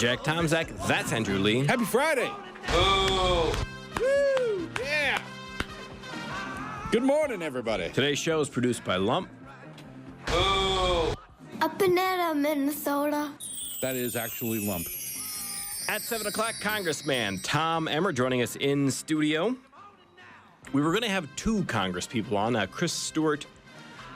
Jack Tomczak. That's Andrew Lee. Happy Friday. Oh. Woo! Yeah. Good morning, everybody. Today's show is produced by Lump. Oh. Up in Minnesota. That is actually Lump. At 7 o'clock, Congressman Tom Emmer joining us in studio. We were going to have two Congress people on. Chris Stewart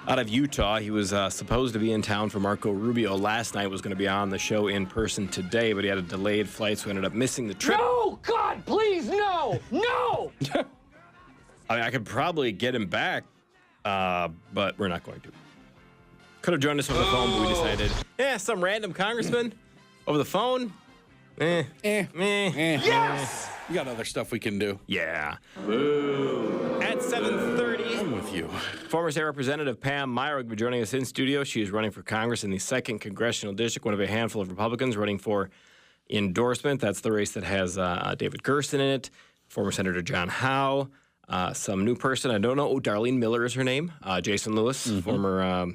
out of Utah. He was supposed to be in town for Marco Rubio last night, was going to be on the show in person today, but he had a delayed flight, so ended up missing the trip. No! God, please, no! No! I mean, I could probably get him back, but we're not going to. Could have joined us over the phone, but we decided, some random congressman over the phone. Yes! We got other stuff we can do. Yeah. Woo. At 7:30, I'm with you. former state representative Pam Meyer will be joining us in studio. She is running for Congress in the 2nd Congressional District, one of a handful of Republicans running for endorsement. That's the race that has David Gersten in it, former Senator John Howe, some new person. I don't know. Oh, Darlene Miller is her name. Jason Lewis, former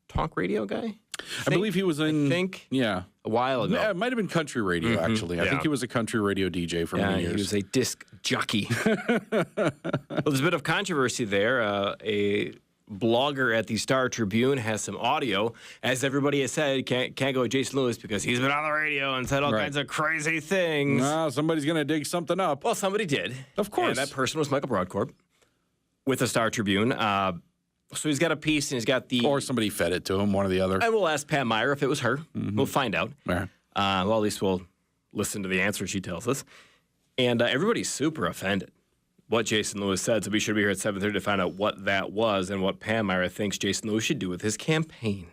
talk radio guy. I believe he was in... a while ago. Yeah, it might have been country radio, actually. I think he was a country radio DJ for many years. He was a disc jockey. Well, there's a bit of controversy there. A blogger at the Star Tribune has some audio. As everybody has said, can't go with Jason Lewis because he's been on the radio and said all kinds of crazy things. Somebody's going to dig something up. Well, somebody did. Of course. And that person was Michael Broadcorp with the Star Tribune. So he's got a piece, and he's got the... Or somebody fed it to him, one or the other. And we'll ask Pam Meyer if it was her. We'll find out. Right. Well, at least we'll listen to the answer she tells us. And everybody's super offended what Jason Lewis said, so be sure to be here at 7:30 to find out what that was and what Pam Meyer thinks Jason Lewis should do with his campaign.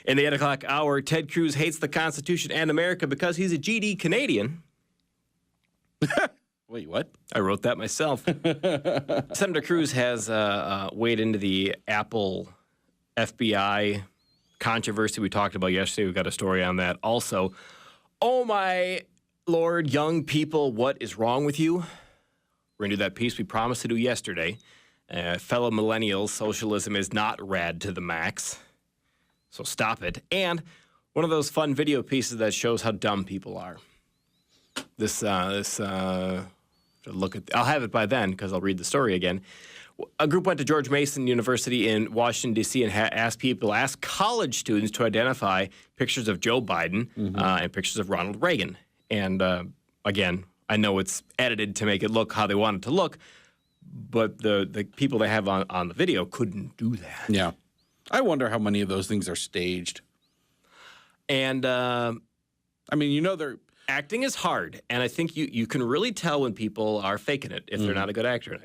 In the 8 o'clock hour, Ted Cruz hates the Constitution and America because he's a GD Canadian. Wait, what? I wrote that myself. Senator Cruz has weighed into the Apple FBI controversy we talked about yesterday. We've got a story on that also. Oh, my Lord, young people, what is wrong with you? We're going to do that piece we promised to do yesterday. Fellow millennials, socialism is not rad to the max. So stop it. And one of those fun video pieces that shows how dumb people are. I'll have it by then because I'll read the story again. A group went to George Mason University in Washington, D.C. and asked college students to identify pictures of Joe Biden and pictures of Ronald Reagan. And again, I know it's edited to make it look how they want it to look, but the people they have on the video couldn't do that. Yeah. I wonder how many of those things are staged. And, I mean, they're... Acting is hard, and I think you can really tell when people are faking it if they're not a good actor.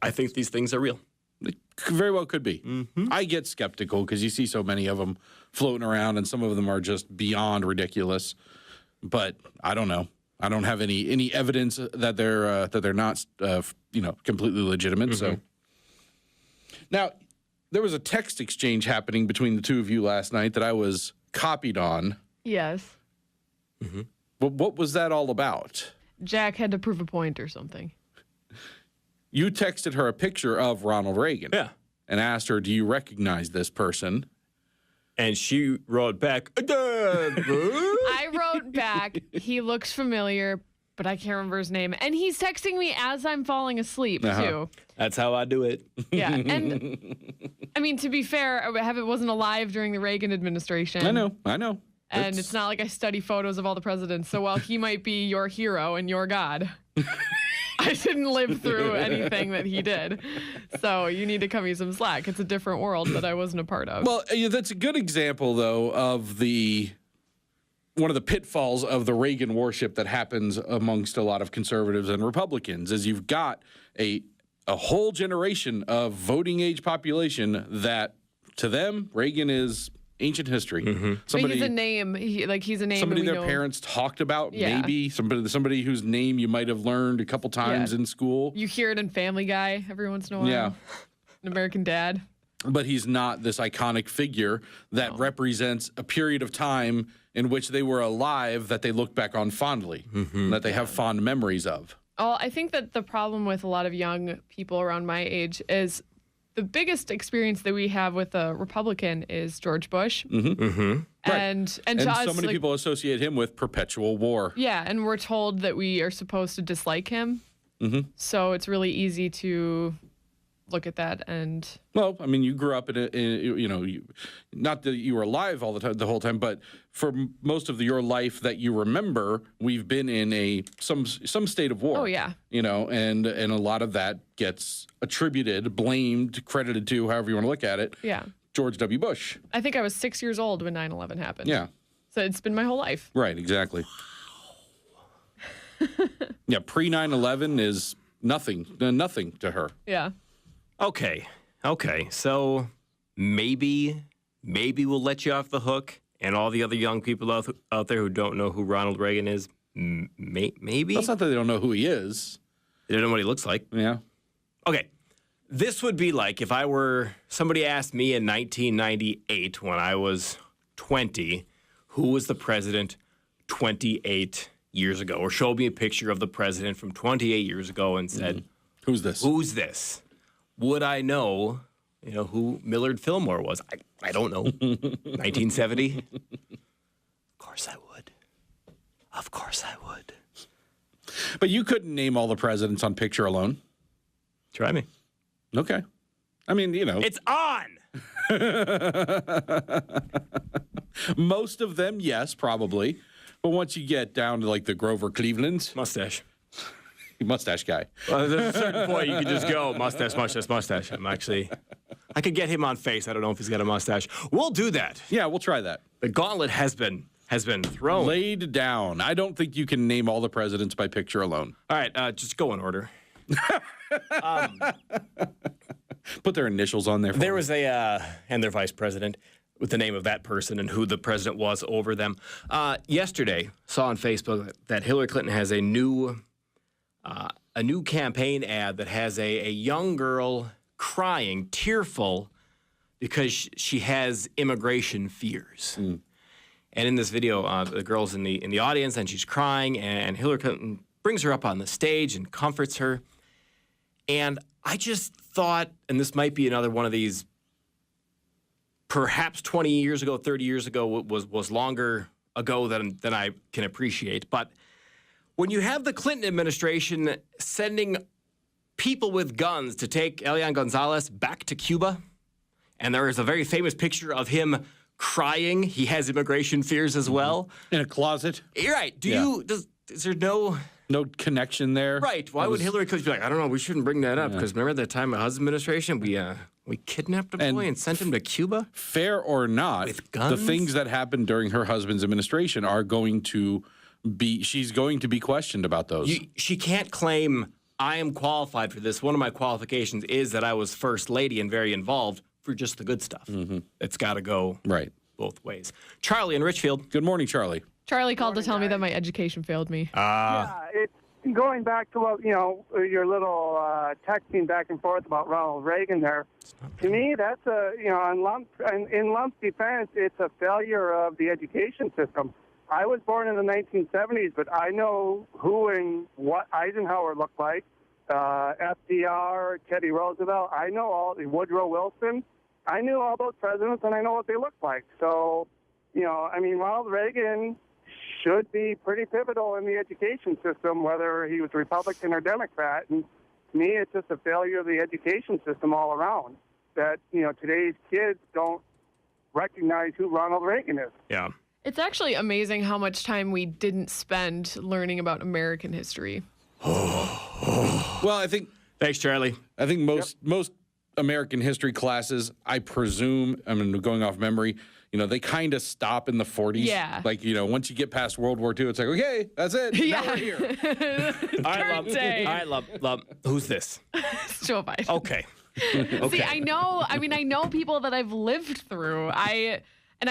I think these things are real. It very well could be. I get skeptical because you see so many of them floating around, and some of them are just beyond ridiculous. But I don't know. I don't have any evidence that they're not completely legitimate. So now there was a text exchange happening between the two of you last night that I was copied on. Yes. But what was that all about? Jack had to prove a point or something. You texted her a picture of Ronald Reagan. Yeah. And asked her, do you recognize this person? And she wrote back, I wrote back, he looks familiar, but I can't remember his name. And he's texting me as I'm falling asleep, too. That's how I do it. Yeah. And, I mean, to be fair, I wasn't alive during the Reagan administration. I know. And it's not like I study photos of all the presidents. So while he might be your hero and your god, I didn't live through anything that he did. So you need to cut me some slack. It's a different world that I wasn't a part of. Well, that's a good example, though, of one of the pitfalls of the Reagan worship that happens amongst a lot of conservatives and Republicans is you've got a whole generation of voting age population that, to them, Reagan is ancient history. But he's a name. He's a name. Somebody their parents talked about, maybe. Somebody whose name you might have learned a couple times in school. You hear it in Family Guy every once in a while. Yeah. An American Dad. But he's not this iconic figure that represents a period of time in which they were alive that they look back on fondly, that they have fond memories of. Oh, I think that the problem with a lot of young people around my age is the biggest experience that we have with a Republican is George Bush. Right. And to us, so many like, people associate him with perpetual war. yeah, and we're told that we are supposed to dislike him. So it's really easy to look at that and Well, I mean, you grew up not that you were alive all the whole time, but for most of your life that you remember, we've been in some state of war. Oh, yeah. And a lot of that gets attributed, blamed, credited to, however you want to look at it. yeah. George W. Bush. I think I was 6 years old when 9/11 happened. Yeah. So it's been my whole life. Right. Exactly. Yeah. Pre 9/11 is nothing to her. Yeah. Okay. So maybe we'll let you off the hook, and all the other young people out there who don't know who Ronald Reagan is, maybe That's not that they don't know who he is. they don't know what he looks like. Yeah. Okay. This would be like if somebody asked me in 1998 when I was 20, who was the president 28 years ago, or showed me a picture of the president from 28 years ago and said, Who's this? who's this? Would I know, who Millard Fillmore was? I don't know. 1970? Of course I would. Of course I would. But you couldn't name all the presidents on picture alone. Try me. Okay. I mean, It's on! most of them, yes, probably. But once you get down to like the Grover Cleveland Mustache. mustache guy, Well, there's a certain point you could just go mustache. I could get him on face. I don't know if he's got a mustache. We'll do that. yeah, we'll try that. The gauntlet has been thrown. Laid down. I don't think you can name all the presidents by picture alone. All right, just go in order. Put their initials on there. There was and their vice president with the name of that person and who the president was over them. Yesterday, saw on Facebook that Hillary Clinton has a new campaign ad that has a young girl crying, tearful, because she has immigration fears. And in this video, the girl's in the audience and she's crying, and Hillary Clinton brings her up on the stage and comforts her. And I just thought, and this might be another one of these, perhaps 20 years ago, 30 years ago was longer ago than I can appreciate. But when you have the Clinton administration sending people with guns to take Elian Gonzalez back to Cuba, and there is a very famous picture of him crying. He has immigration fears as well. in a closet. You're right. Is there No connection there. Right. Why would Hillary Clinton be like, I don't know, we shouldn't bring that up, because remember that time of Husband's administration, we kidnapped a boy and sent him to Cuba? Fair or not, With guns? the things that happened during her husband's administration are going to she's going to be questioned about those. She can't claim, I am qualified for this. One of my qualifications is that I was first lady and very involved for just the good stuff. It's got to go Right. both ways. Charlie in Richfield. Good morning, Charlie. Charlie called to tell me that my education failed me. Yeah, it's going back to what, your little texting back and forth about Ronald Reagan there. To me, that's in Lump's defense, it's a failure of the education system. I was born in the 1970s, but I know who and what Eisenhower looked like, FDR, Teddy Roosevelt. I know Woodrow Wilson. I knew all those presidents, and I know what they looked like. So, Ronald Reagan should be pretty pivotal in the education system, whether he was Republican or Democrat. And to me, it's just a failure of the education system all around, that, today's kids don't recognize who Ronald Reagan is. Yeah. It's actually amazing how much time we didn't spend learning about American history. Well, I think Thanks, Charlie. most American history classes, I presume, going off memory, they kind of stop in the 40s. Yeah. Like, once you get past World War II, it's like, okay, that's it. Yeah. Now we're here. All right, love. Who's this? It's Joe Biden. Okay. See, I know people that I've lived through. I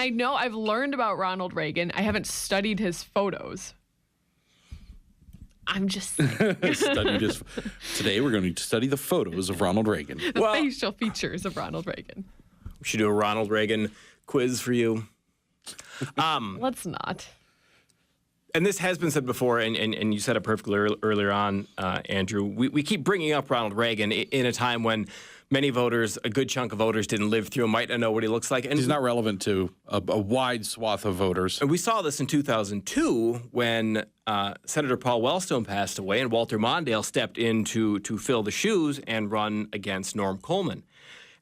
know I've learned about Ronald Reagan. I haven't studied his photos. I'm just saying. Today we're going to study the photos of Ronald Reagan. The facial features of Ronald Reagan. We should do a Ronald Reagan quiz for you. Let's not. And this has been said before, and you said it perfectly earlier on, Andrew. We keep bringing up Ronald Reagan in a time when many voters, a good chunk of voters didn't live through, might not know what he looks like. And He's not relevant to a wide swath of voters. And we saw this in 2002 when Senator Paul Wellstone passed away and Walter Mondale stepped in to fill the shoes and run against Norm Coleman.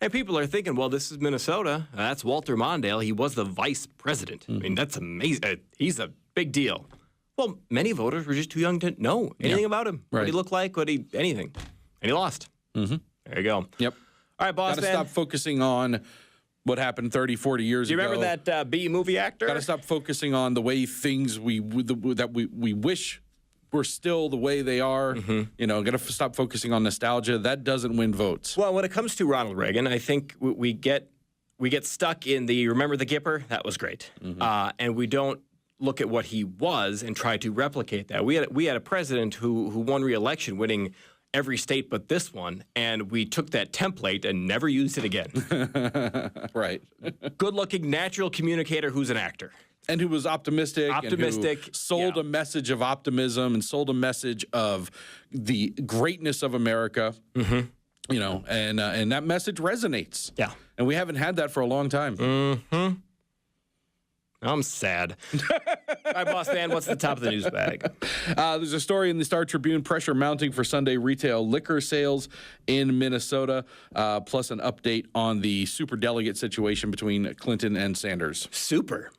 And people are thinking, well, this is Minnesota. That's Walter Mondale. He was the vice president. I mean, that's amazing. He's a big deal. Well, many voters were just too young to know anything about him, what he looked like, anything. And he lost. Mm-hmm. There you go. Yep. All right, boss Got to man. stop focusing on what happened 30, 40 years ago. Do you remember that B movie actor? Got to stop focusing on the way things we wish were still the way they are. You know, got to stop focusing on nostalgia. That doesn't win votes. Well, when it comes to Ronald Reagan, I think we get stuck in the remember the Gipper? That was great. And we don't look at what he was and try to replicate that. We had a president who won re-election, winning every state but this one, and we took that template and never used it again. Right. Good-looking, natural communicator who's an actor. And who was optimistic. And who sold a message of optimism and sold a message of the greatness of America. You know, and that message resonates. Yeah. And we haven't had that for a long time. I'm sad. All right, boss man, what's the top of the news bag? There's a story in the Star Tribune, pressure mounting for Sunday retail liquor sales in Minnesota, plus an update on the superdelegate situation between Clinton and Sanders. Super.